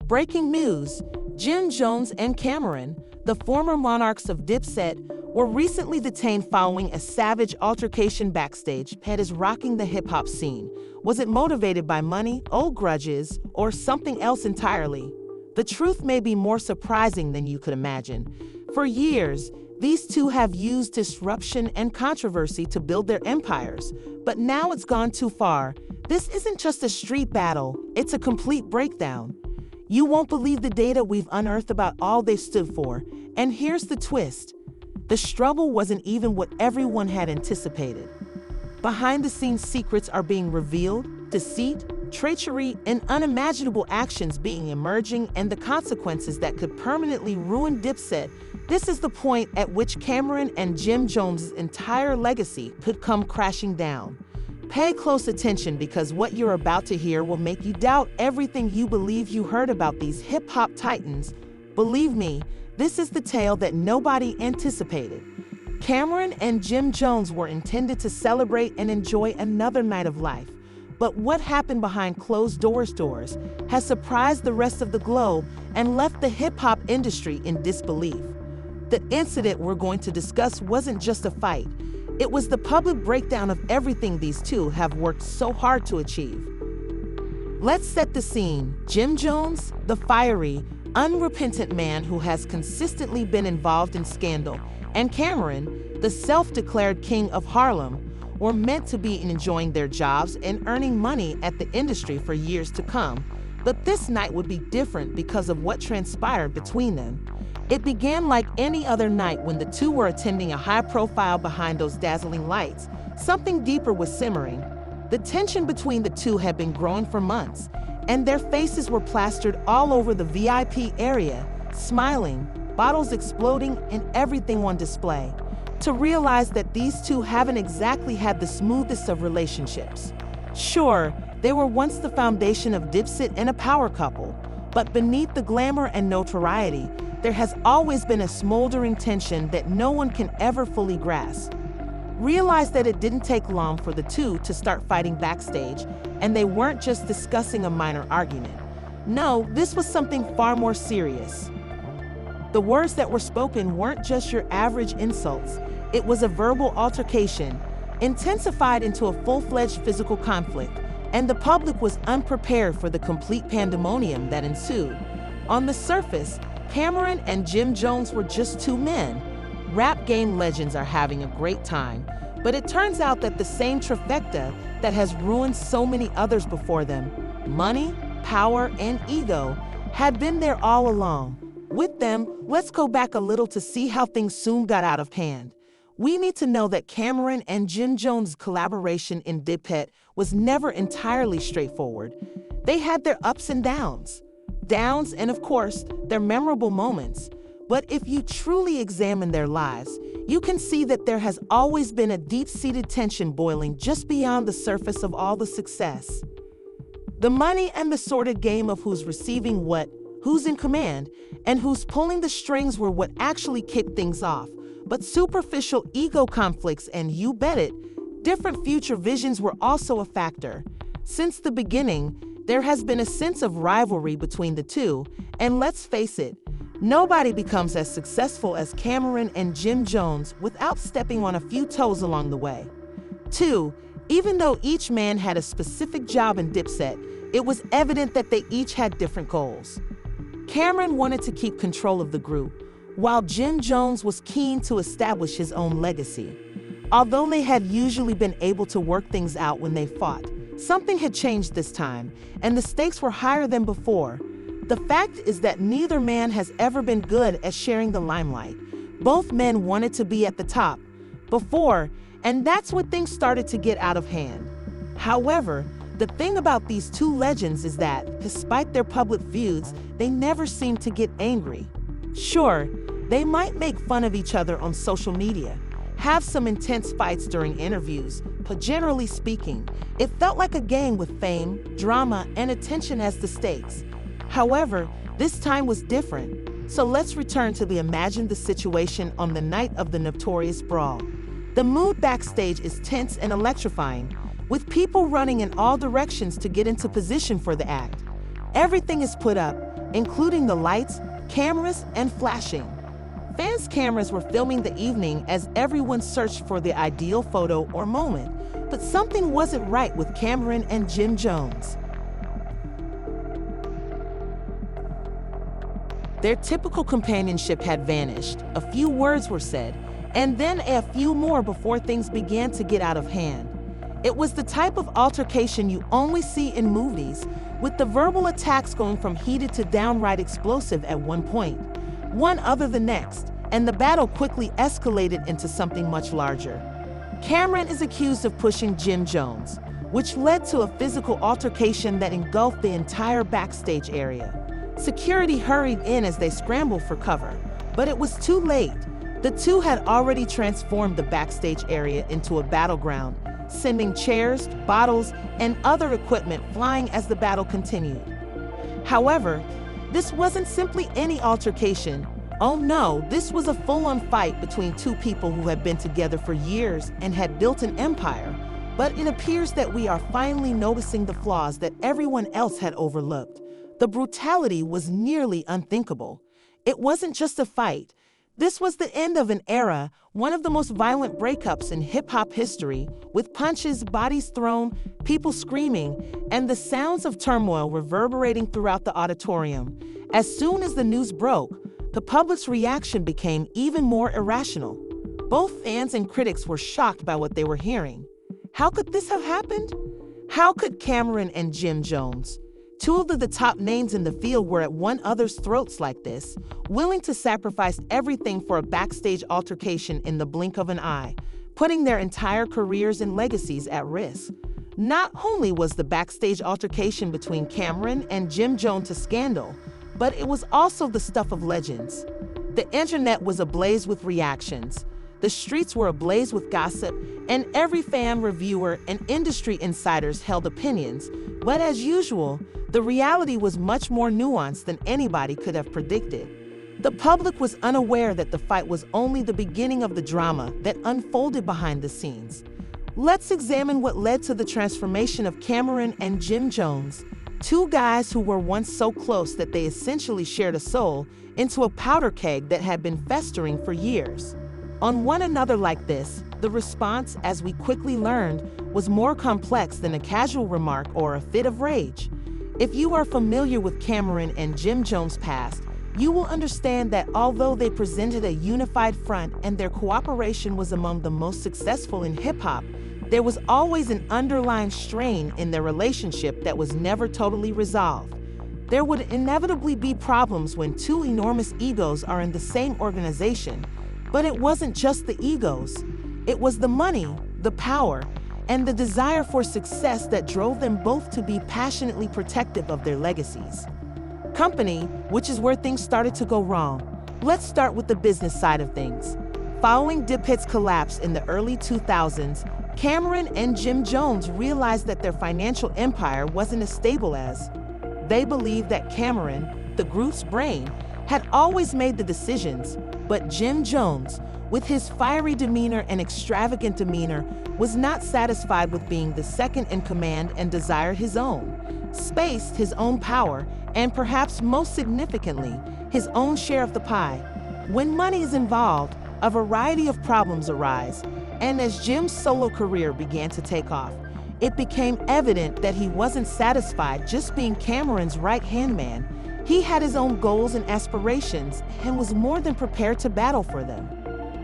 Breaking news: Jim Jones and Camron, the former monarchs of Dipset, were recently detained following a savage altercation backstage. Pet is rocking the hip-hop scene. Was it motivated by money, old grudges, or something else entirely? The truth may be more surprising than you could imagine. For years, these two have used disruption and controversy to build their empires, but now it's gone too far. This isn't just a street battle, it's a complete breakdown. You won't believe the data we've unearthed about all they stood for, and here's the twist. The struggle wasn't even what everyone had anticipated. Behind-the-scenes secrets are being revealed, deceit, treachery, and unimaginable actions being emerging, and the consequences that could permanently ruin Dipset. This is the point at which Camron and Jim Jones' entire legacy could come crashing down. Pay close attention, because what you're about to hear will make you doubt everything you believe you heard about these hip-hop titans. Believe me, this is the tale that nobody anticipated. Camron and Jim Jones were intended to celebrate and enjoy another night of life. But what happened behind closed doors has surprised the rest of the globe and left the hip-hop industry in disbelief. The incident we're going to discuss wasn't just a fight. It was the public breakdown of everything these two have worked so hard to achieve. Let's set the scene. Jim Jones, the fiery, unrepentant man who has consistently been involved in scandal, and Camron, the self-declared king of Harlem, were meant to be enjoying their jobs and earning money at the industry for years to come. But this night would be different because of what transpired between them. It began like any other night when the two were attending a high-profile behind those dazzling lights. Something deeper was simmering. The tension between the two had been growing for months, and their faces were plastered all over the VIP area, smiling, bottles exploding, and everything on display. To realize that these two haven't exactly had the smoothest of relationships. Sure, they were once the foundation of Dipset and a power couple, but beneath the glamour and notoriety, there has always been a smoldering tension that no one can ever fully grasp. Realize that it didn't take long for the two to start fighting backstage, and they weren't just discussing a minor argument. No, this was something far more serious. The words that were spoken weren't just your average insults. It was a verbal altercation, intensified into a full-fledged physical conflict, and the public was unprepared for the complete pandemonium that ensued. On the surface, Camron and Jim Jones were just two men. Rap game legends are having a great time, but it turns out that the same trifecta that has ruined so many others before them, money, power, and ego, had been there all along. With them, let's go back a little to see how things soon got out of hand. We need to know that Camron and Jim Jones' collaboration in Dipset was never entirely straightforward. They had their ups and downs, and of course, their memorable moments. But if you truly examine their lives, you can see that there has always been a deep-seated tension boiling just beyond the surface of all the success. The money and the sordid game of who's receiving what, who's in command, and who's pulling the strings were what actually kicked things off. But superficial ego conflicts and, you bet it, different future visions were also a factor. Since the beginning, there has been a sense of rivalry between the two, and let's face it, nobody becomes as successful as Camron and Jim Jones without stepping on a few toes along the way. 2. Even though each man had a specific job in Dipset, it was evident that they each had different goals. Camron wanted to keep control of the group, while Jim Jones was keen to establish his own legacy. Although they had usually been able to work things out when they fought, something had changed this time, and the stakes were higher than before. The fact is that neither man has ever been good at sharing the limelight. Both men wanted to be at the top before, and that's when things started to get out of hand. However, the thing about these two legends is that, despite their public feuds, they never seemed to get angry. Sure, they might make fun of each other on social media, have some intense fights during interviews, but generally speaking, it felt like a game with fame, drama, and attention as the stakes. However, this time was different. So let's return to the situation on the night of the notorious brawl. The mood backstage is tense and electrifying, with people running in all directions to get into position for the act. Everything is put up, including the lights, cameras, and flashing. Fans' cameras were filming the evening as everyone searched for the ideal photo or moment, but something wasn't right with Camron and Jim Jones. Their typical companionship had vanished, a few words were said, and then a few more before things began to get out of hand. It was the type of altercation you only see in movies, with the verbal attacks going from heated to downright explosive at one point, one other the next, and the battle quickly escalated into something much larger. Camron is accused of pushing Jim Jones, which led to a physical altercation that engulfed the entire backstage area. Security hurried in as they scrambled for cover, but it was too late. The two had already transformed the backstage area into a battleground, sending chairs, bottles, and other equipment flying as the battle continued. However, this wasn't simply any altercation. Oh no, this was a full-on fight between two people who had been together for years and had built an empire. But it appears that we are finally noticing the flaws that everyone else had overlooked. The brutality was nearly unthinkable. It wasn't just a fight. This was the end of an era, one of the most violent breakups in hip-hop history, with punches, bodies thrown, people screaming, and the sounds of turmoil reverberating throughout the auditorium. As soon as the news broke, the public's reaction became even more irrational. Both fans and critics were shocked by what they were hearing. How could this have happened? How could Camron and Jim Jones, two of the top names in the field, were at one another's throats like this, willing to sacrifice everything for a backstage altercation in the blink of an eye, putting their entire careers and legacies at risk? Not only was the backstage altercation between Camron and Jim Jones a scandal, but it was also the stuff of legends. The internet was ablaze with reactions. The streets were ablaze with gossip, and every fan, reviewer, and industry insiders held opinions. But as usual, the reality was much more nuanced than anybody could have predicted. The public was unaware that the fight was only the beginning of the drama that unfolded behind the scenes. Let's examine what led to the transformation of Camron and Jim Jones, two guys who were once so close that they essentially shared a soul, into a powder keg that had been festering for years. On one another like this, the response, as we quickly learned, was more complex than a casual remark or a fit of rage. If you are familiar with Camron and Jim Jones' past, you will understand that although they presented a unified front and their cooperation was among the most successful in hip-hop, there was always an underlying strain in their relationship that was never totally resolved. There would inevitably be problems when two enormous egos are in the same organization, but it wasn't just the egos. It was the money, the power, and the desire for success that drove them both to be passionately protective of their legacies. Company, which is where things started to go wrong. Let's start with the business side of things. Following Dipset's collapse in the early 2000s, Camron and Jim Jones realized that their financial empire wasn't as stable as. They believed that Camron, the group's brain, had always made the decisions, but Jim Jones, with his fiery demeanor and extravagant demeanor, was not satisfied with being the second in command and desired his own space, his own power, and perhaps most significantly, his own share of the pie. When money is involved, a variety of problems arise, and as Jim's solo career began to take off, it became evident that he wasn't satisfied just being Camron's right-hand man. He had his own goals and aspirations and was more than prepared to battle for them.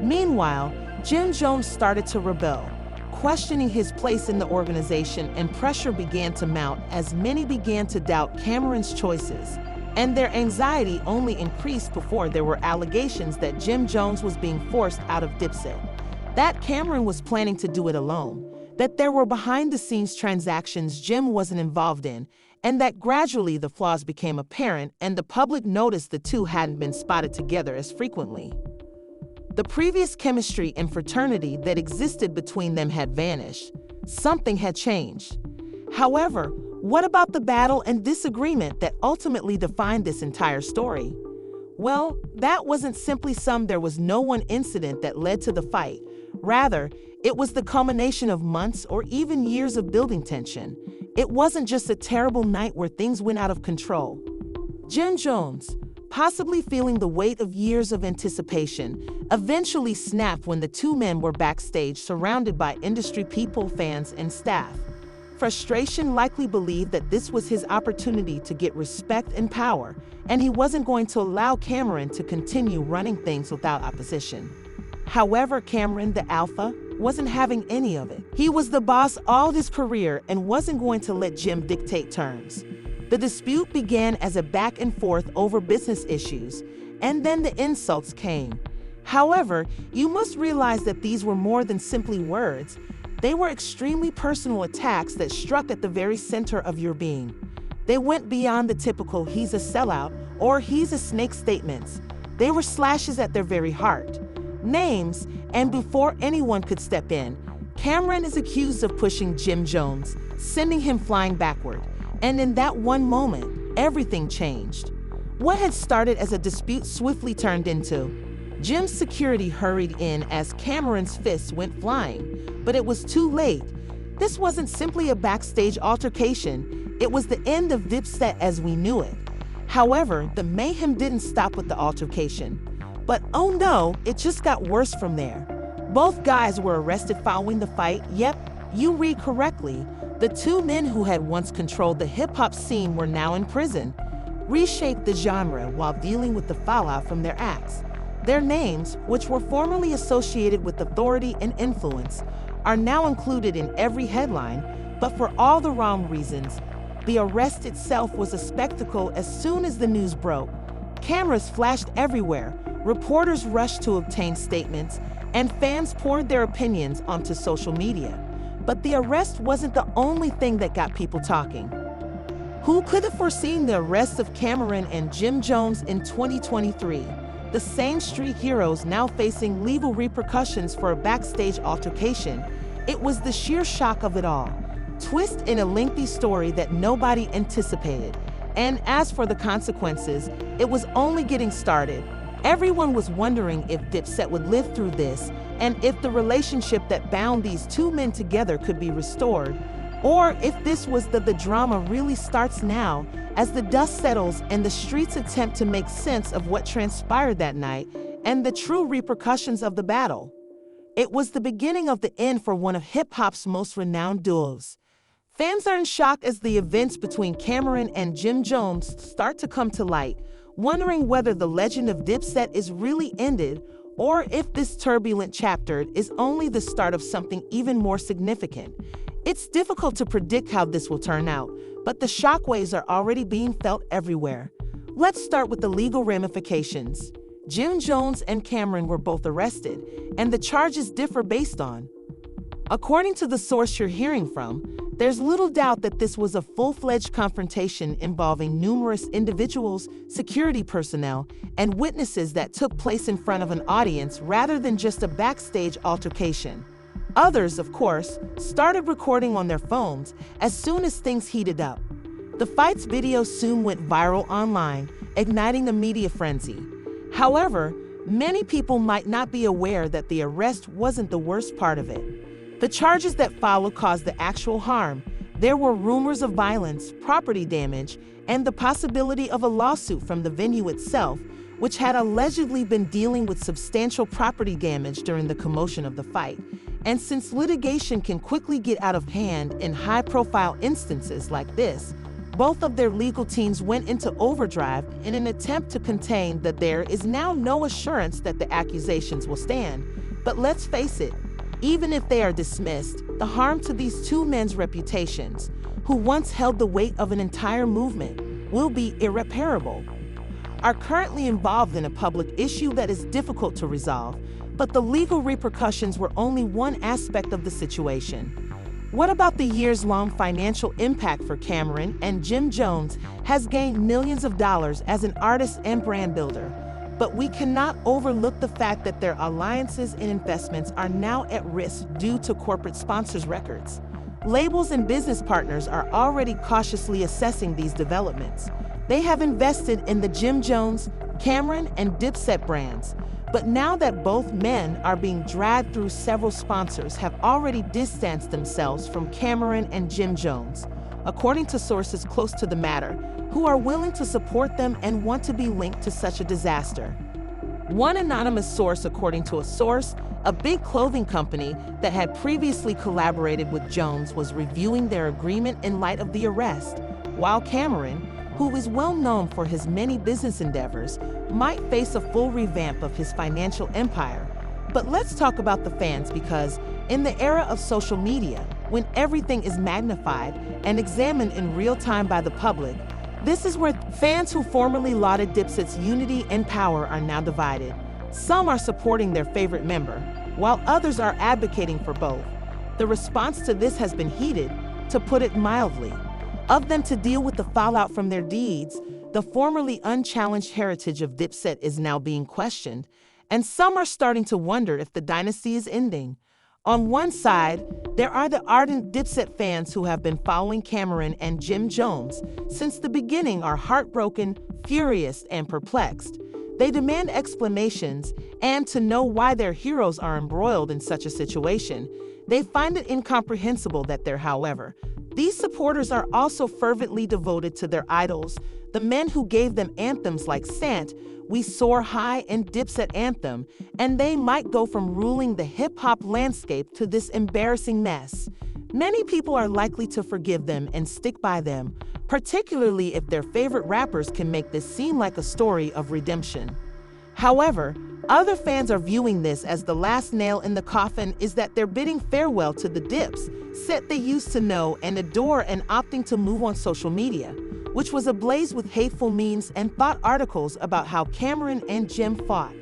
Meanwhile, Jim Jones started to rebel, questioning his place in the organization, and pressure began to mount as many began to doubt Camron's choices. And their anxiety only increased before there were allegations that Jim Jones was being forced out of Dipset, that Camron was planning to do it alone, that there were behind-the-scenes transactions Jim wasn't involved in, and that gradually the flaws became apparent and the public noticed the two hadn't been spotted together as frequently. The previous chemistry and fraternity that existed between them had vanished. Something had changed. However, what about the battle and disagreement that ultimately defined this entire story? Well, that wasn't simply there was no one incident that led to the fight. Rather, it was the culmination of months or even years of building tension. It wasn't just a terrible night where things went out of control. Jim Jones, possibly feeling the weight of years of anticipation, eventually snapped when the two men were backstage surrounded by industry people, fans, and staff. Frustration likely believed that this was his opportunity to get respect and power, and he wasn't going to allow Camron to continue running things without opposition. However, Camron, the alpha, wasn't having any of it. He was the boss all his career and wasn't going to let Jim dictate terms. The dispute began as a back and forth over business issues, and then the insults came. However, you must realize that these were more than simply words. They were extremely personal attacks that struck at the very center of your being. They went beyond the typical "he's a sellout" or "he's a snake" statements. They were slashes at their very heart. Names, and before anyone could step in, Camron is accused of pushing Jim Jones, sending him flying backward. And in that one moment, everything changed. What had started as a dispute swiftly turned into Jim's security hurried in as Camron's fists went flying, but it was too late. This wasn't simply a backstage altercation, it was the end of Dipset as we knew it. However, the mayhem didn't stop with the altercation. But oh no, it just got worse from there. Both guys were arrested following the fight. Yep, you read correctly. The two men who had once controlled the hip-hop scene were now in prison, reshaped the genre while dealing with the fallout from their acts. Their names, which were formerly associated with authority and influence, are now included in every headline, but for all the wrong reasons. The arrest itself was a spectacle as soon as the news broke. Cameras flashed everywhere, reporters rushed to obtain statements, and fans poured their opinions onto social media. But the arrest wasn't the only thing that got people talking. Who could have foreseen the arrests of Camron and Jim Jones in 2023? The same street heroes now facing legal repercussions for a backstage altercation. It was the sheer shock of it all. Twist in a lengthy story that nobody anticipated. And as for the consequences, it was only getting started. Everyone was wondering if Dipset would live through this, and if the relationship that bound these two men together could be restored, or if this was the drama really starts now, as the dust settles and the streets attempt to make sense of what transpired that night and the true repercussions of the battle. It was the beginning of the end for one of hip-hop's most renowned duos. Fans are in shock as the events between Camron and Jim Jones start to come to light, wondering whether the legend of Dipset is really ended, or if this turbulent chapter is only the start of something even more significant. It's difficult to predict how this will turn out, but the shockwaves are already being felt everywhere. Let's start with the legal ramifications. Jim Jones and Camron were both arrested, and the charges differ based on. According to the source you're hearing from, there's little doubt that this was a full-fledged confrontation involving numerous individuals, security personnel, and witnesses that took place in front of an audience rather than just a backstage altercation. Others, of course, started recording on their phones as soon as things heated up. The fight's video soon went viral online, igniting a media frenzy. However, many people might not be aware that the arrest wasn't the worst part of it. The charges that followed caused the actual harm. There were rumors of violence, property damage, and the possibility of a lawsuit from the venue itself, which had allegedly been dealing with substantial property damage during the commotion of the fight. And since litigation can quickly get out of hand in high-profile instances like this, both of their legal teams went into overdrive in an attempt to contain that there is now no assurance that the accusations will stand. But let's face it, even if they are dismissed, the harm to these two men's reputations, who once held the weight of an entire movement, will be irreparable. Are currently involved in a public issue that is difficult to resolve, but the legal repercussions were only one aspect of the situation. What about the years-long financial impact for Camron? And Jim Jones has gained millions of dollars as an artist and brand builder. But we cannot overlook the fact that their alliances and investments are now at risk due to corporate sponsors' records. Labels and business partners are already cautiously assessing these developments. They have invested in the Jim Jones, Camron, and Dipset brands. But now that both men are being dragged through, several sponsors have already distanced themselves from Camron and Jim Jones. according to sources close to the matter, who are willing to support them and want to be linked to such a disaster. One anonymous source, according to a source, a big clothing company that had previously collaborated with Jones was reviewing their agreement in light of the arrest, while Camron, who is well known for his many business endeavors, might face a full revamp of his financial empire. But let's talk about the fans, because in the era of social media, when everything is magnified and examined in real time by the public, this is where fans who formerly lauded Dipset's unity and power are now divided. Some are supporting their favorite member, while others are advocating for both. The response to this has been heated, to put it mildly. Of them to deal with the fallout from their deeds, the formerly unchallenged heritage of Dipset is now being questioned, and some are starting to wonder if the dynasty is ending. On one side, there are the ardent Dipset fans who have been following Camron and Jim Jones since the beginning, are heartbroken, furious, and perplexed. They demand explanations and to know why their heroes are embroiled in such a situation. They find it incomprehensible that however, these supporters are also fervently devoted to their idols, the men who gave them anthems like Sant, We Soar High, and Dipset Anthem, and they might go from ruling the hip-hop landscape to this embarrassing mess. Many people are likely to forgive them and stick by them, particularly if their favorite rappers can make this seem like a story of redemption. However, other fans are viewing this as the last nail in the coffin, is that they're bidding farewell to the Dipset they used to know and adore and opting to move on social media, which was ablaze with hateful memes and thought articles about how Camron and Jim fought.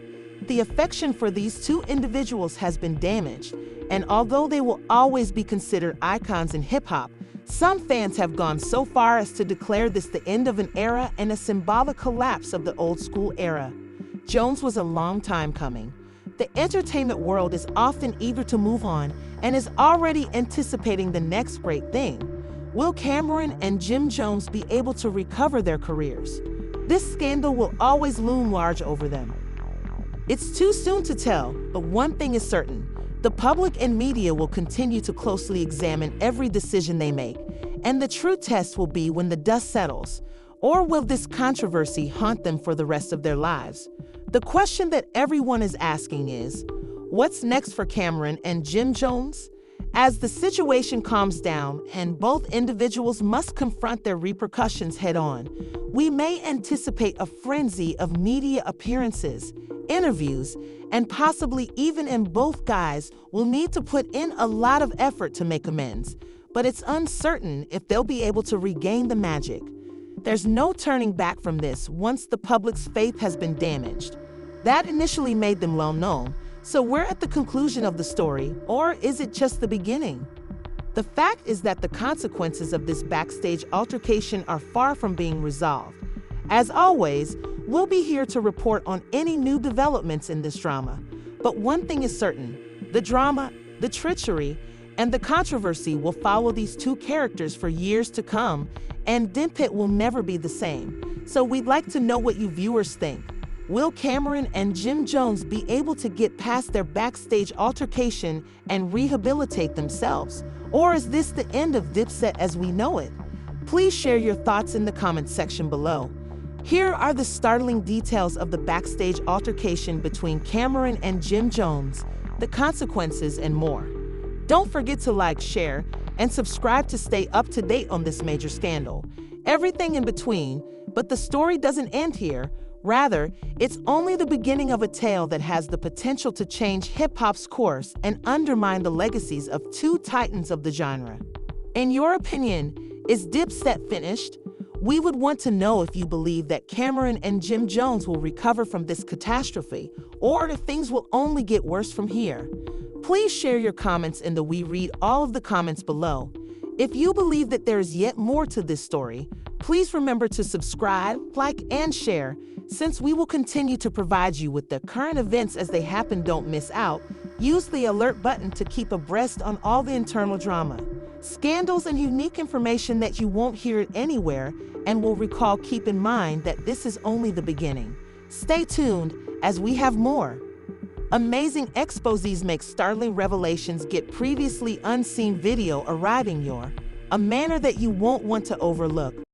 The affection for these two individuals has been damaged, and although they will always be considered icons in hip-hop, some fans have gone so far as to declare this the end of an era and a symbolic collapse of the old-school era. Jones was a long time coming. The entertainment world is often eager to move on and is already anticipating the next great thing. Will Camron and Jim Jones be able to recover their careers? This scandal will always loom large over them. It's too soon to tell, but one thing is certain. The public and media will continue to closely examine every decision they make, and the true test will be when the dust settles. Or will this controversy haunt them for the rest of their lives? The question that everyone is asking is, what's next for Camron and Jim Jones? As the situation calms down and both individuals must confront their repercussions head-on, we may anticipate a frenzy of media appearances, interviews, and possibly even in both guys will need to put in a lot of effort to make amends, but it's uncertain if they'll be able to regain the magic. There's no turning back from this once the public's faith has been damaged. That initially made them well known, so we're at the conclusion of the story, or is it just the beginning? The fact is that the consequences of this backstage altercation are far from being resolved. As always, we'll be here to report on any new developments in this drama. But one thing is certain, the drama, the treachery, and the controversy will follow these two characters for years to come, and Dipset will never be the same. So we'd like to know what you viewers think. Will Camron and Jim Jones be able to get past their backstage altercation and rehabilitate themselves? Or is this the end of Dipset as we know it? Please share your thoughts in the comments section below. Here are the startling details of the backstage altercation between Camron and Jim Jones, the consequences, and more. Don't forget to like, share, and subscribe to stay up to date on this major scandal. Everything in between, but the story doesn't end here. Rather, it's only the beginning of a tale that has the potential to change hip-hop's course and undermine the legacies of two titans of the genre. In your opinion, is Dipset finished? We would want to know if you believe that Camron and Jim Jones will recover from this catastrophe, or if things will only get worse from here. Please share your comments and we read all of the comments below. If you believe that there is yet more to this story, please remember to subscribe, like, and share. Since we will continue to provide you with the current events as they happen, don't miss out. Use the alert button to keep abreast on all the internal drama, scandals, and unique information that you won't hear it anywhere, and will recall, keep in mind that this is only the beginning. Stay tuned as we have more. Amazing exposés make startling revelations, get previously unseen video arriving your a manner that you won't want to overlook.